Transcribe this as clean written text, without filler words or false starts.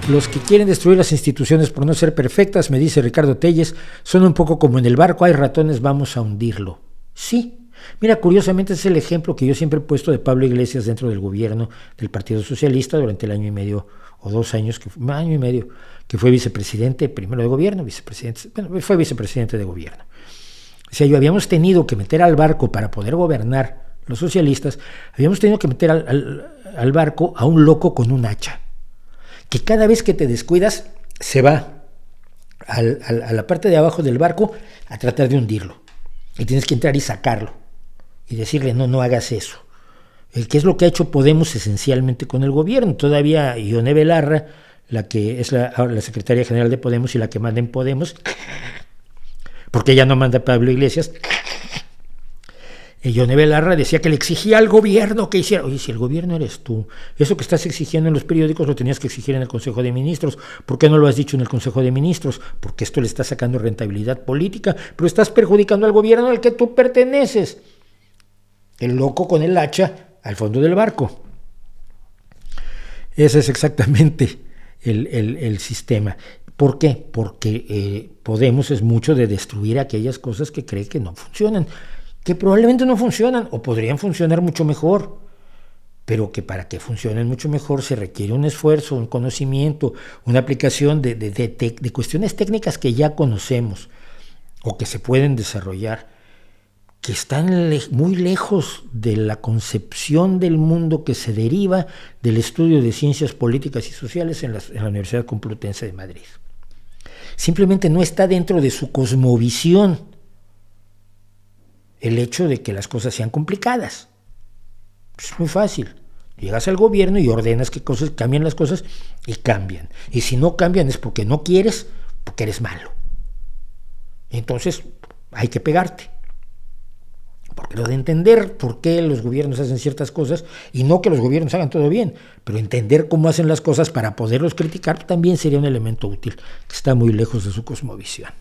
Los que quieren destruir las instituciones por no ser perfectas, me dice Ricardo Telles, son un poco como en el barco, hay ratones, vamos a hundirlo. Sí. Mira, curiosamente es el ejemplo que yo siempre he puesto de Pablo Iglesias dentro del gobierno del Partido Socialista durante el año y medio o 2 años, año y medio, que fue vicepresidente primero de gobierno, fue vicepresidente de gobierno. O sea, habíamos tenido que meter al barco para poder gobernar los socialistas, habíamos tenido que meter al barco a un loco con un hacha, que cada vez que te descuidas se va a la parte de abajo del barco a tratar de hundirlo. Y tienes que entrar y sacarlo y decirle, no hagas eso. ¿Qué es lo que ha hecho Podemos esencialmente con el gobierno? Todavía Ione Belarra, la que es la secretaria general de Podemos y la que manda en Podemos, porque ella no manda a Pablo Iglesias, Ione Belarra decía que le exigía al gobierno que hiciera. Oye, si el gobierno eres tú, eso que estás exigiendo en los periódicos lo tenías que exigir en el Consejo de Ministros. ¿Por qué no lo has dicho en el Consejo de Ministros? Porque esto le está sacando rentabilidad política, pero estás perjudicando al gobierno al que tú perteneces. El loco con el hacha al fondo del barco. Ese es exactamente el sistema. ¿Por qué? Porque Podemos es mucho de destruir aquellas cosas que cree que no funcionan, que probablemente no funcionan o podrían funcionar mucho mejor, pero que para que funcionen mucho mejor se requiere un esfuerzo, un conocimiento, una aplicación de cuestiones técnicas que ya conocemos o que se pueden desarrollar, que están muy lejos de la concepción del mundo que se deriva del estudio de ciencias políticas y sociales en la Universidad Complutense de Madrid. Simplemente no está dentro de su cosmovisión el hecho de que las cosas sean complicadas. Es muy fácil. Llegas al gobierno y ordenas que cambien las cosas y cambian. Y si no cambian es porque no quieres, porque eres malo. Entonces hay que pegarte. Porque lo de entender por qué los gobiernos hacen ciertas cosas, y no que los gobiernos hagan todo bien, pero entender cómo hacen las cosas para poderlos criticar también sería un elemento útil, que está muy lejos de su cosmovisión.